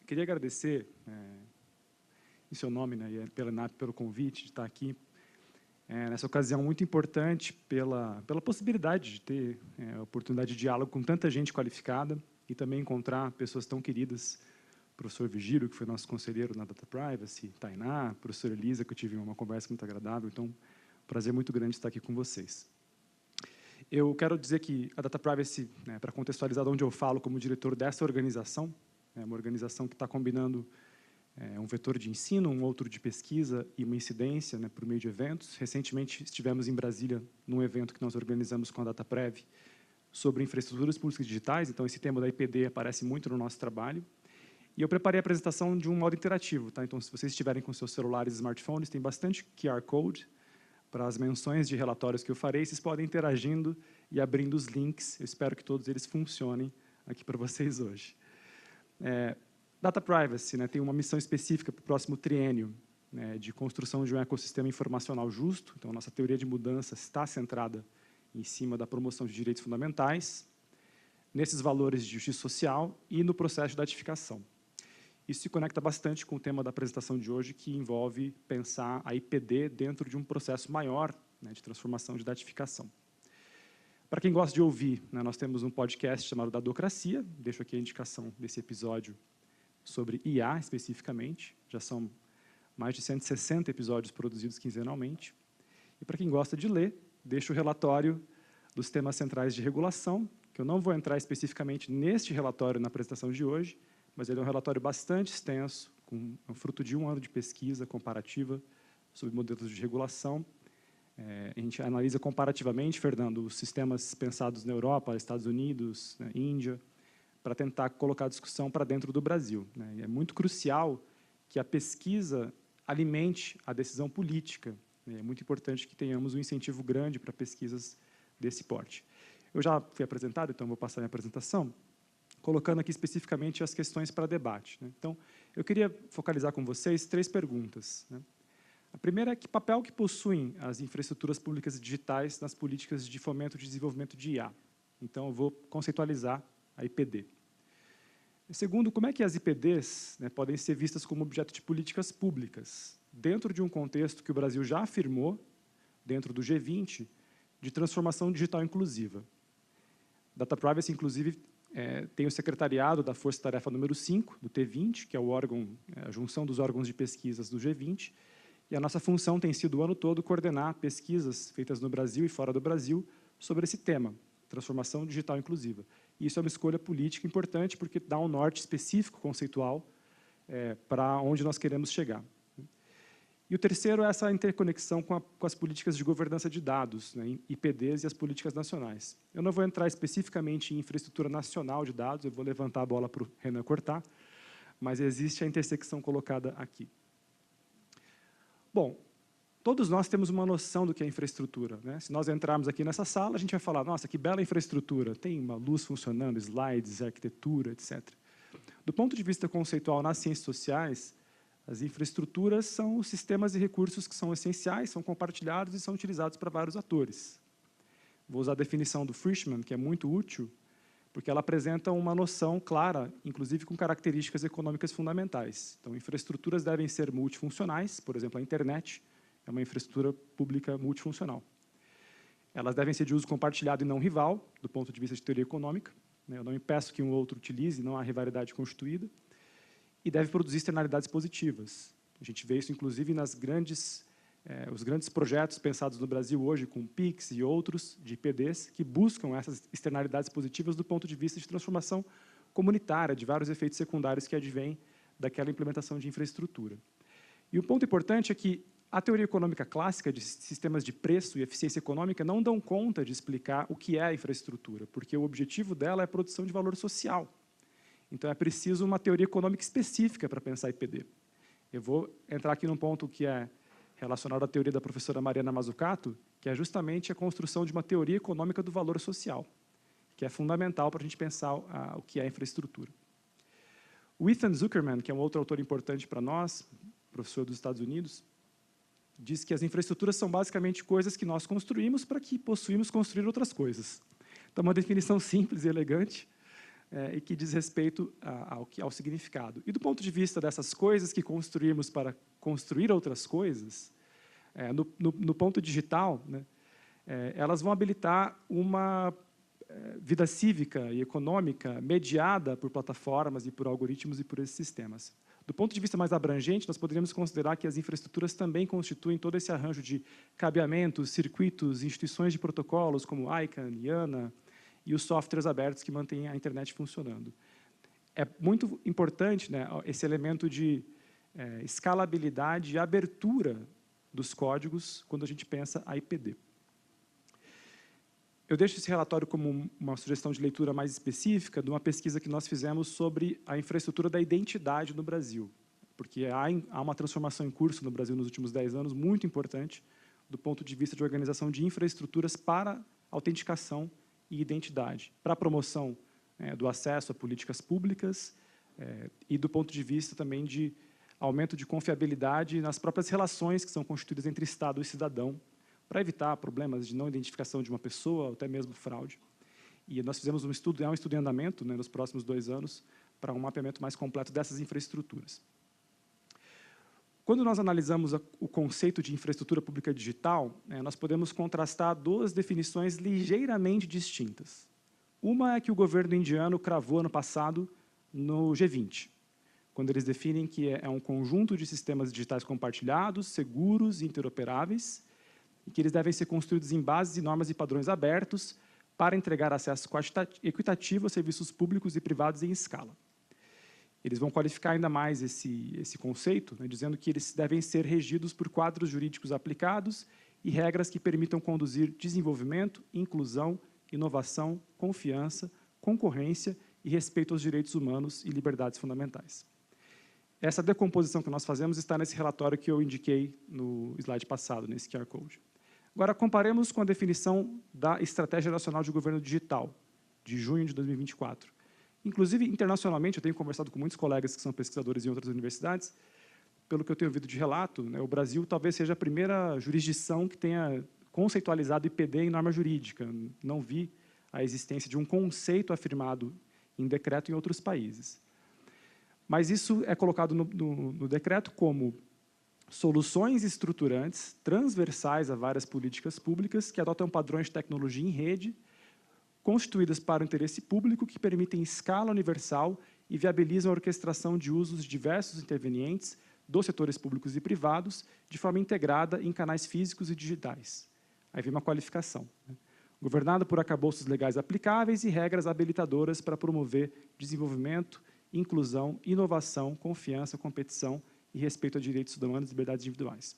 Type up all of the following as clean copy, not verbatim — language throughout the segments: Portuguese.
Queria agradecer, em seu nome, né, e pela ENAP, pelo convite de estar aqui, nessa ocasião muito importante, pela possibilidade de ter a oportunidade de diálogo com tanta gente qualificada e também encontrar pessoas tão queridas, o professor Vigílio, que foi nosso conselheiro na Data Privacy, Tainá, a professora Elisa, que eu tive uma conversa muito agradável, então, prazer muito grande estar aqui com vocês. Eu quero dizer que a Data Privacy, para contextualizar de onde eu falo como diretor dessa organização, é uma organização que está combinando um vetor de ensino, um outro de pesquisa e uma incidência, por meio de eventos. Recentemente, estivemos em Brasília, num evento que nós organizamos com a DataPrev, sobre infraestruturas públicas digitais, então esse tema da IPD aparece muito no nosso trabalho. E eu preparei a apresentação de um modo interativo, tá? Então, se vocês estiverem com seus celulares e smartphones, tem bastante QR Code para as menções de relatórios que eu farei, vocês podem ir interagindo e abrindo os links. Eu espero que todos eles funcionem aqui para vocês hoje. Data Privacy, tem uma missão específica para o próximo triênio, de construção de um ecossistema informacional justo. Então, nossa teoria de mudança está centrada em cima da promoção de direitos fundamentais, nesses valores de justiça social e no processo de datificação. Isso se conecta bastante com o tema da apresentação de hoje, que envolve pensar a IPD dentro de um processo maior, de transformação de datificação. Para quem gosta de ouvir, nós temos um podcast chamado Dadocracia, deixo aqui a indicação desse episódio sobre IA, especificamente. Já são mais de 160 episódios produzidos quinzenalmente. E para quem gosta de ler, deixo o relatório dos temas centrais de regulação, que eu não vou entrar especificamente neste relatório na apresentação de hoje, mas ele é um relatório bastante extenso, fruto de 1 ano de pesquisa comparativa sobre modelos de regulação. A gente analisa comparativamente, Fernando, os sistemas pensados na Europa, Estados Unidos, Índia, para tentar colocar a discussão para dentro do Brasil. E é muito crucial que a pesquisa alimente a decisão política. É muito importante que tenhamos um incentivo grande para pesquisas desse porte. Eu já fui apresentado, então vou passar a minha apresentação, colocando aqui especificamente as questões para debate. Então, eu queria focalizar com vocês 3 perguntas. A primeira é que papel que possuem as infraestruturas públicas digitais nas políticas de fomento de desenvolvimento de IA. Então, eu vou conceitualizar a IPD. Segundo, como é que as IPDs podem ser vistas como objeto de políticas públicas, dentro de um contexto que o Brasil já afirmou, dentro do G20, de transformação digital inclusiva. Data Privacy, inclusive, tem o secretariado da Força-Tarefa número 5, do T20, que é o órgão, a junção dos órgãos de pesquisas do G20, e a nossa função tem sido o ano todo coordenar pesquisas feitas no Brasil e fora do Brasil sobre esse tema, transformação digital inclusiva. E isso é uma escolha política importante, porque dá um norte específico, conceitual, para onde nós queremos chegar. E o terceiro é essa interconexão com as políticas de governança de dados, IPDs e as políticas nacionais. Eu não vou entrar especificamente em infraestrutura nacional de dados, eu vou levantar a bola para o Renan cortar, mas existe a intersecção colocada aqui. Bom, todos nós temos uma noção do que é infraestrutura. Se nós entrarmos aqui nessa sala, a gente vai falar, nossa, que bela infraestrutura, tem uma luz funcionando, slides, arquitetura, etc. Do ponto de vista conceitual, nas ciências sociais, as infraestruturas são os sistemas e recursos que são essenciais, são compartilhados e são utilizados para vários atores. Vou usar a definição do Frischman, que é muito útil, porque ela apresenta uma noção clara, inclusive com características econômicas fundamentais. Então, infraestruturas devem ser multifuncionais, por exemplo, a internet é uma infraestrutura pública multifuncional. Elas devem ser de uso compartilhado e não rival, do ponto de vista de teoria econômica. Eu não impeço que um outro utilize, não há rivalidade constituída. E deve produzir externalidades positivas. A gente vê isso, inclusive, os grandes projetos pensados no Brasil hoje, com o PIX e outros, de IPDs, que buscam essas externalidades positivas do ponto de vista de transformação comunitária, de vários efeitos secundários que advêm daquela implementação de infraestrutura. E o ponto importante é que a teoria econômica clássica de sistemas de preço e eficiência econômica não dão conta de explicar o que é a infraestrutura, porque o objetivo dela é a produção de valor social. Então, é preciso uma teoria econômica específica para pensar IPD. Eu vou entrar aqui num ponto que é relacionado à teoria da professora Mariana Mazzucato, que é justamente a construção de uma teoria econômica do valor social, que é fundamental para a gente pensar o que é infraestrutura. O Ethan Zuckerman, que é um outro autor importante para nós, professor dos Estados Unidos, diz que as infraestruturas são basicamente coisas que nós construímos para que possuímos construir outras coisas. Então, uma definição simples e elegante, e que diz respeito ao significado. E do ponto de vista dessas coisas que construímos para construir outras coisas, no ponto digital, né, elas vão habilitar uma vida cívica e econômica mediada por plataformas e por algoritmos e por esses sistemas. Do ponto de vista mais abrangente, nós poderíamos considerar que as infraestruturas também constituem todo esse arranjo de cabeamentos, circuitos, instituições de protocolos como ICANN, IANA e os softwares abertos que mantêm a internet funcionando. É muito importante, né, esse elemento de escalabilidade e abertura dos códigos quando a gente pensa a IPD. Eu deixo esse relatório como uma sugestão de leitura mais específica de uma pesquisa que nós fizemos sobre a infraestrutura da identidade no Brasil, porque há uma transformação em curso no Brasil nos últimos 10 anos, muito importante, do ponto de vista de organização de infraestruturas para autenticação e identidade, para a promoção do acesso a políticas públicas e do ponto de vista também de aumento de confiabilidade nas próprias relações que são constituídas entre Estado e cidadão, para evitar problemas de não identificação de uma pessoa, ou até mesmo fraude. E nós fizemos um estudo em andamento, né, nos próximos 2 anos, para um mapeamento mais completo dessas infraestruturas. Quando nós analisamos o conceito de infraestrutura pública digital, nós podemos contrastar 2 definições ligeiramente distintas. Uma é que o governo indiano cravou ano passado no G20, quando eles definem que é um conjunto de sistemas digitais compartilhados, seguros e interoperáveis, e que eles devem ser construídos em bases de normas e padrões abertos para entregar acesso equitativo a serviços públicos e privados em escala. Eles vão qualificar ainda mais esse conceito, né, dizendo que eles devem ser regidos por quadros jurídicos aplicados e regras que permitam conduzir desenvolvimento, inclusão, inovação, confiança, concorrência e respeito aos direitos humanos e liberdades fundamentais. Essa decomposição que nós fazemos está nesse relatório que eu indiquei no slide passado, nesse QR Code. Agora, comparemos com a definição da Estratégia Nacional de Governo Digital, de junho de 2024. Inclusive, internacionalmente, eu tenho conversado com muitos colegas que são pesquisadores em outras universidades, pelo que eu tenho ouvido de relato, né, o Brasil talvez seja a primeira jurisdição que tenha conceitualizado IPD em norma jurídica. Não vi a existência de um conceito afirmado em decreto em outros países. Mas isso é colocado no decreto como soluções estruturantes, transversais a várias políticas públicas, que adotam padrões de tecnologia em rede, constituídas para o interesse público, que permitem escala universal e viabilizam a orquestração de usos de diversos intervenientes dos setores públicos e privados, de forma integrada em canais físicos e digitais. Aí vem uma qualificação, né? Governada por arcabouços legais aplicáveis e regras habilitadoras para promover desenvolvimento, inclusão, inovação, confiança, competição e respeito a direitos humanos e liberdades individuais.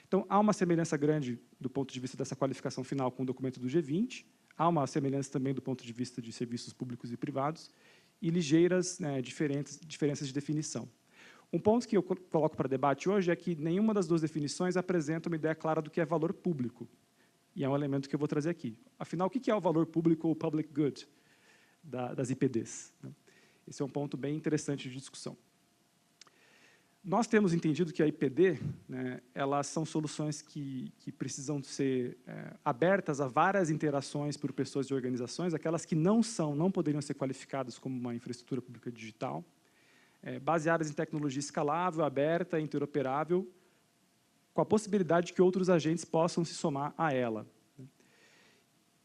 Então, há uma semelhança grande do ponto de vista dessa qualificação final com o documento do G20, há uma semelhança também do ponto de vista de serviços públicos e privados, e ligeiras diferenças de definição. Um ponto que eu coloco para debate hoje é que nenhuma das 2 definições apresenta uma ideia clara do que é valor público, e é um elemento que eu vou trazer aqui. Afinal, o que é o valor público ou public good das IPDs? Esse é um ponto bem interessante de discussão. Nós temos entendido que a IPD, né, elas são soluções que precisam ser abertas a várias interações por pessoas e organizações, aquelas que não poderiam ser qualificadas como uma infraestrutura pública digital, baseadas em tecnologia escalável, aberta, interoperável, com a possibilidade de que outros agentes possam se somar a ela.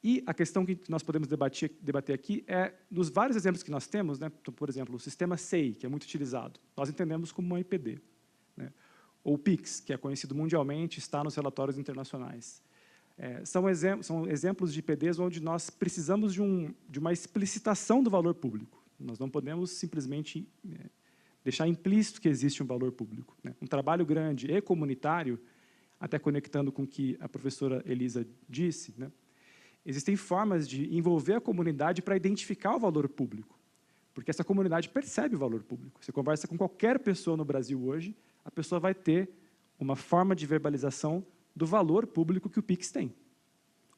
E a questão que nós podemos debater aqui é, nos vários exemplos que nós temos, né, por exemplo, o sistema SEI, que é muito utilizado, nós entendemos como uma IPD. Né, ou o PIX, que é conhecido mundialmente, está nos relatórios internacionais. São exemplos de IPDs onde nós precisamos de uma explicitação do valor público. Nós não podemos simplesmente deixar implícito que existe um valor público. Né. Um trabalho grande e comunitário, até conectando com o que a professora Elisa disse, né, existem formas de envolver a comunidade para identificar o valor público, porque essa comunidade percebe o valor público. Você conversa com qualquer pessoa no Brasil hoje, a pessoa vai ter uma forma de verbalização do valor público que o PIX tem,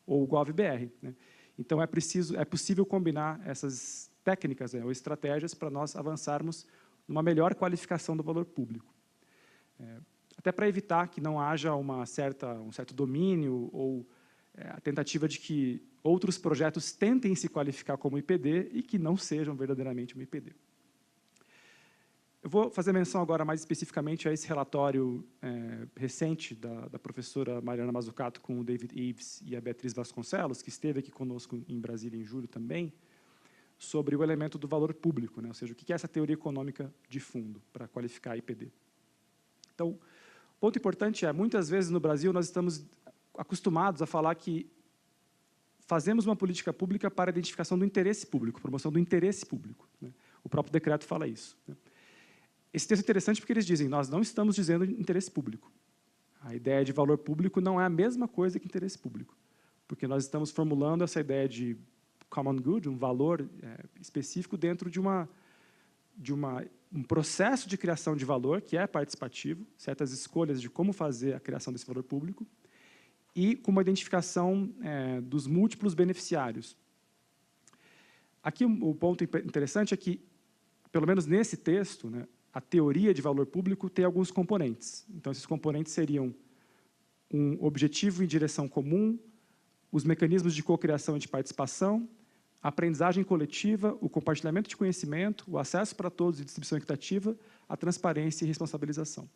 ou o GovBR. Né? Então, é possível combinar essas técnicas ou estratégias para nós avançarmos numa melhor qualificação do valor público. Até para evitar que não haja um certo domínio ou a tentativa de que outros projetos tentem se qualificar como IPD e que não sejam verdadeiramente uma IPD. Eu vou fazer menção agora mais especificamente a esse relatório recente da professora Mariana Mazzucato com o David Eves e a Beatriz Vasconcelos, que esteve aqui conosco em Brasília em julho também, sobre o elemento do valor público, né? Ou seja, o que é essa teoria econômica de fundo para qualificar a IPD. Então, o ponto importante é, muitas vezes no Brasil nós estamos acostumados a falar que fazemos uma política pública para a identificação do interesse público, promoção do interesse público, né? O próprio decreto fala isso, né? Esse texto é interessante porque eles dizem, nós não estamos dizendo interesse público. A ideia de valor público não é a mesma coisa que interesse público, porque nós estamos formulando essa ideia de common good, um valor específico dentro de um processo de criação de valor que é participativo, certas escolhas de como fazer a criação desse valor público, e com uma identificação dos múltiplos beneficiários. Aqui o ponto interessante é que, pelo menos nesse texto, né, a teoria de valor público tem alguns componentes. Então, esses componentes seriam um objetivo em direção comum, os mecanismos de cocriação e de participação, a aprendizagem coletiva, o compartilhamento de conhecimento, o acesso para todos e distribuição equitativa, a transparência e responsabilização.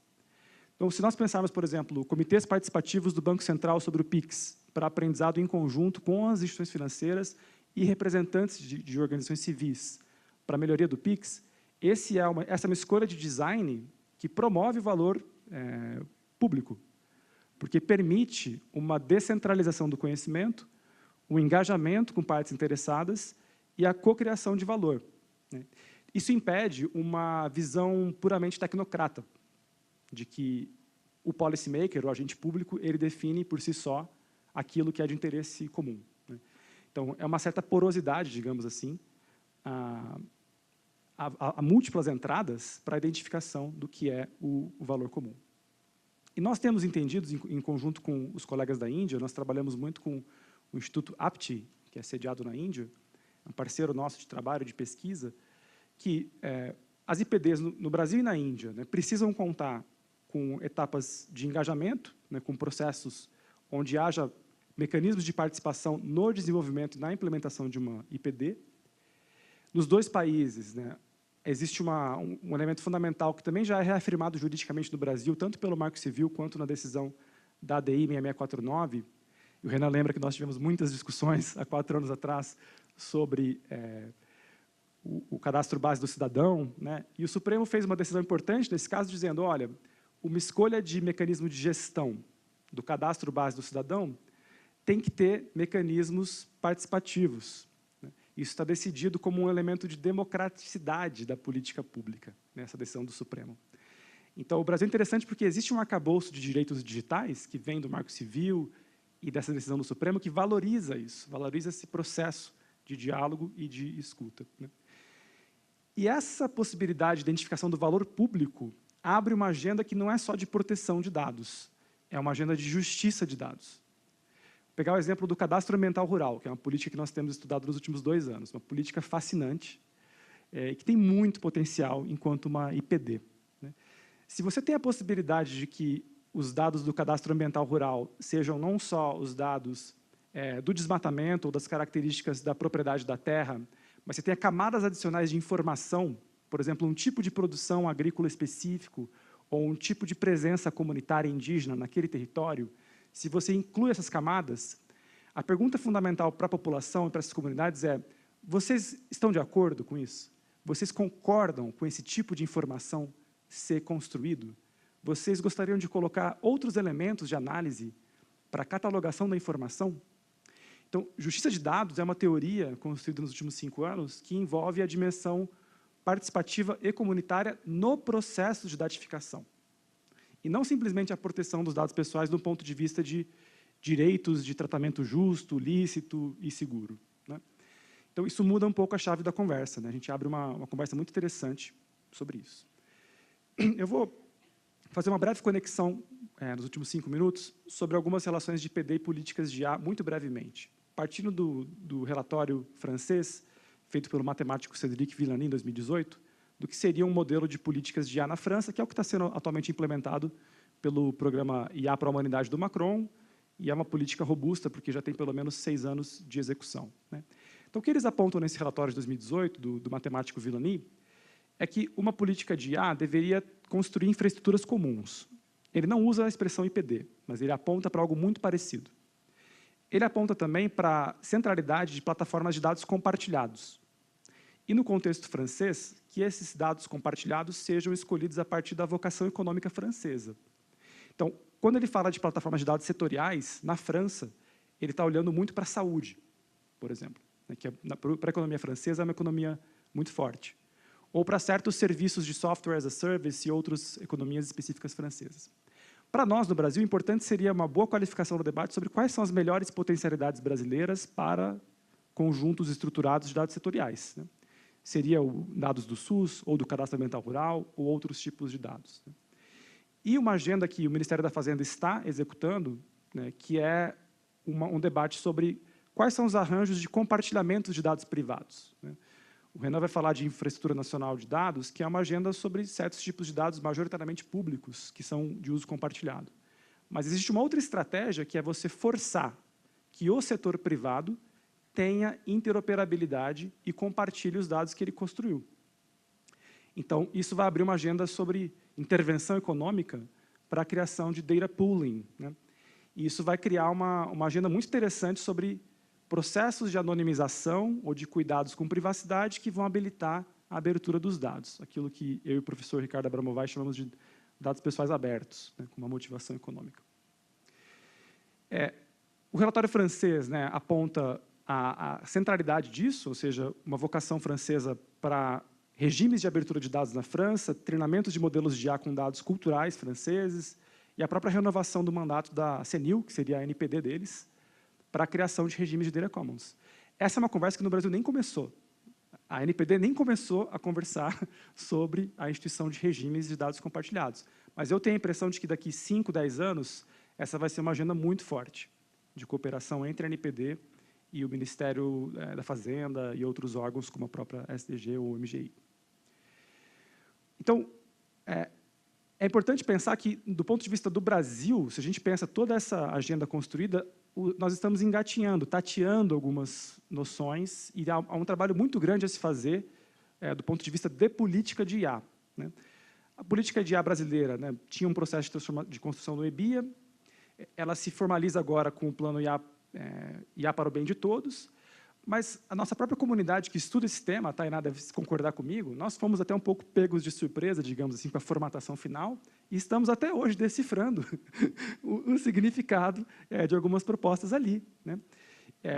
Então, se nós pensarmos, por exemplo, comitês participativos do Banco Central sobre o PIX, para aprendizado em conjunto com as instituições financeiras e representantes de organizações civis para a melhoria do PIX, essa é uma escolha de design que promove o valor público, porque permite uma descentralização do conhecimento, o engajamento com partes interessadas e a cocriação de valor, né? Isso impede uma visão puramente tecnocrata, de que o policymaker, o agente público, ele define por si só aquilo que é de interesse comum, né? Então, é uma certa porosidade, digamos assim, a múltiplas entradas para a identificação do que é o valor comum. E nós temos entendido, em conjunto com os colegas da Índia, nós trabalhamos muito com o Instituto APTI, que é sediado na Índia, é um parceiro nosso de trabalho, de pesquisa, que as IPDs no Brasil e na Índia, né, precisam contar com etapas de engajamento, né, com processos onde haja mecanismos de participação no desenvolvimento e na implementação de uma IPD. Nos dois países, né, existe um elemento fundamental que também já é reafirmado juridicamente no Brasil, tanto pelo Marco Civil quanto na decisão da ADI 6649. E o Renan lembra que nós tivemos muitas discussões há 4 anos atrás sobre o cadastro base do cidadão, né? E o Supremo fez uma decisão importante nesse caso, dizendo, olha, uma escolha de mecanismo de gestão do cadastro base do cidadão tem que ter mecanismos participativos. Isso está decidido como um elemento de democraticidade da política pública, nessa decisão do Supremo. Então, o Brasil é interessante porque existe um arcabouço de direitos digitais que vem do Marco Civil e dessa decisão do Supremo que valoriza isso, valoriza esse processo de diálogo e de escuta, né? E essa possibilidade de identificação do valor público abre uma agenda que não é só de proteção de dados, é uma agenda de justiça de dados. Vou pegar o exemplo do cadastro ambiental rural, que é uma política que nós temos estudado nos últimos 2 anos, uma política fascinante, que tem muito potencial enquanto uma IPD, né? Se você tem a possibilidade de que os dados do cadastro ambiental rural sejam não só os dados do desmatamento ou das características da propriedade da terra, mas você tenha camadas adicionais de informação, por exemplo, um tipo de produção agrícola específico ou um tipo de presença comunitária indígena naquele território, se você inclui essas camadas, a pergunta fundamental para a população e para essas comunidades é, vocês estão de acordo com isso? Vocês concordam com esse tipo de informação ser construído? Vocês gostariam de colocar outros elementos de análise para a catalogação da informação? Então, justiça de dados é uma teoria construída nos últimos 5 anos que envolve a dimensão participativa e comunitária no processo de datificação. E não simplesmente a proteção dos dados pessoais do ponto de vista de direitos de tratamento justo, lícito e seguro, né? Então, isso muda um pouco a chave da conversa, né? A gente abre uma conversa muito interessante sobre isso. Eu vou fazer uma breve conexão, nos últimos 5 minutos, sobre algumas relações de IPD e políticas de IA, muito brevemente. Partindo do relatório francês, feito pelo matemático Cédric Villani, em 2018, do que seria um modelo de políticas de IA na França, que é o que está sendo atualmente implementado pelo programa IA para a Humanidade do Macron e é uma política robusta, porque já tem pelo menos 6 anos de execução, né? Então, o que eles apontam nesse relatório de 2018, do matemático Villani, é que uma política de IA deveria construir infraestruturas comuns. Ele não usa a expressão IPD, mas ele aponta para algo muito parecido. Ele aponta também para a centralidade de plataformas de dados compartilhados. E, no contexto francês, que esses dados compartilhados sejam escolhidos a partir da vocação econômica francesa. Então, quando ele fala de plataformas de dados setoriais, na França, ele está olhando muito para a saúde, por exemplo, né, que para a economia francesa é uma economia muito forte. Ou para certos serviços de software as a service e outras economias específicas francesas. Para nós, no Brasil, o importante seria uma boa qualificação do debate sobre quais são as melhores potencialidades brasileiras para conjuntos estruturados de dados setoriais, né? Seria dados do SUS, ou do Cadastro Ambiental Rural, ou outros tipos de dados, né? E uma agenda que o Ministério da Fazenda está executando, né, que é um debate sobre quais são os arranjos de compartilhamento de dados privados, né? O Renan vai falar de infraestrutura nacional de dados, que é uma agenda sobre certos tipos de dados majoritariamente públicos, que são de uso compartilhado. Mas existe uma outra estratégia, que é você forçar que o setor privado tenha interoperabilidade e compartilhe os dados que ele construiu. Então, isso vai abrir uma agenda sobre intervenção econômica para a criação de data pooling, né? E isso vai criar uma agenda muito interessante sobre processos de anonimização ou de cuidados com privacidade que vão habilitar a abertura dos dados, aquilo que eu e o professor Ricardo Abramovay chamamos de dados pessoais abertos, né, com uma motivação econômica. O relatório francês, né, aponta a centralidade disso, ou seja, uma vocação francesa para regimes de abertura de dados na França, treinamentos de modelos de IA com dados culturais franceses e a própria renovação do mandato da CNIL, que seria a NPD deles, para a criação de regimes de Data Commons. Essa é uma conversa que no Brasil nem começou. A NPD nem começou a conversar sobre a instituição de regimes de dados compartilhados. Mas eu tenho a impressão de que daqui 5, 10 anos, essa vai ser uma agenda muito forte de cooperação entre a NPD e o Ministério da Fazenda e outros órgãos, como a própria SDG ou o MGI. Então, é importante pensar que, do ponto de vista do Brasil, se a gente pensa toda essa agenda construída, nós estamos engatinhando, tateando algumas noções, e há um trabalho muito grande a se fazer do ponto de vista de política de IA, né? A política de IA brasileira, né, tinha um processo de construção do EBIA, ela se formaliza agora com o plano IA para o bem de todos, mas a nossa própria comunidade que estuda esse tema, a Tainá deve concordar comigo, nós fomos até um pouco pegos de surpresa, digamos assim, com a formatação final, e estamos até hoje decifrando o significado de algumas propostas ali, né?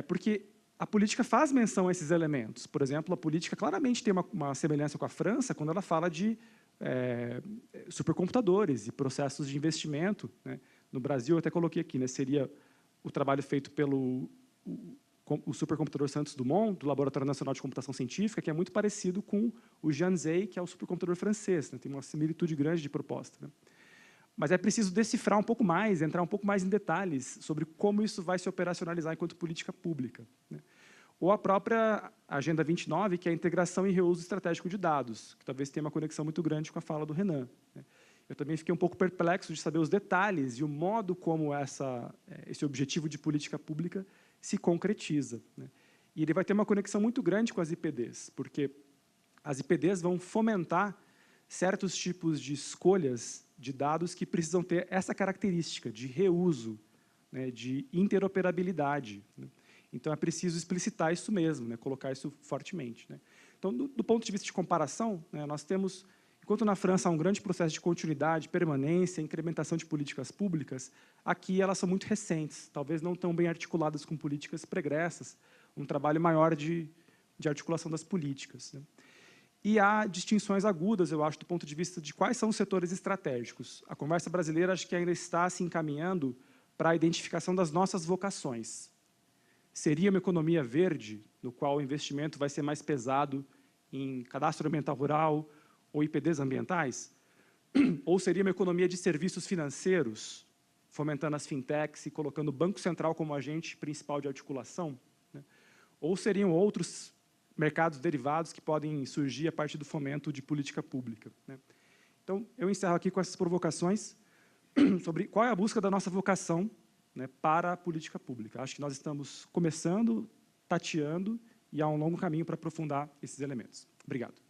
Porque a política faz menção a esses elementos. Por exemplo, a política claramente tem uma semelhança com a França quando ela fala de supercomputadores e processos de investimento, né? No Brasil, eu até coloquei aqui, né, seria o trabalho feito pelo o supercomputador Santos Dumont, do Laboratório Nacional de Computação Científica, que é muito parecido com o Janzhei, que é o supercomputador francês, né? Tem uma similitude grande de proposta, né? Mas é preciso decifrar um pouco mais, entrar um pouco mais em detalhes sobre como isso vai se operacionalizar enquanto política pública, né? Ou a própria Agenda 29, que é a integração e reuso estratégico de dados, que talvez tenha uma conexão muito grande com a fala do Renan, né? Eu também fiquei um pouco perplexo de saber os detalhes e o modo como esse objetivo de política pública se concretiza, né? E ele vai ter uma conexão muito grande com as IPDs, porque as IPDs vão fomentar certos tipos de escolhas de dados que precisam ter essa característica de reuso, né, de interoperabilidade, né? Então, é preciso explicitar isso mesmo, né, colocar isso fortemente, né? Então, do ponto de vista de comparação, né, nós temos, enquanto na França há um grande processo de continuidade, permanência, incrementação de políticas públicas, aqui elas são muito recentes, talvez não tão bem articuladas com políticas pregressas, um trabalho maior de articulação das políticas, né? E há distinções agudas, eu acho, do ponto de vista de quais são os setores estratégicos. A conversa brasileira acho que ainda está se encaminhando para a identificação das nossas vocações. Seria uma economia verde, no qual o investimento vai ser mais pesado em cadastro ambiental rural ou IPDs ambientais? Ou seria uma economia de serviços financeiros, fomentando as fintechs e colocando o Banco Central como agente principal de articulação, né? Ou seriam outros mercados derivados que podem surgir a partir do fomento de política pública, né? Então, eu encerro aqui com essas provocações sobre qual é a busca da nossa vocação né, para a política pública. Acho que nós estamos começando, tateando, e há um longo caminho para aprofundar esses elementos. Obrigado.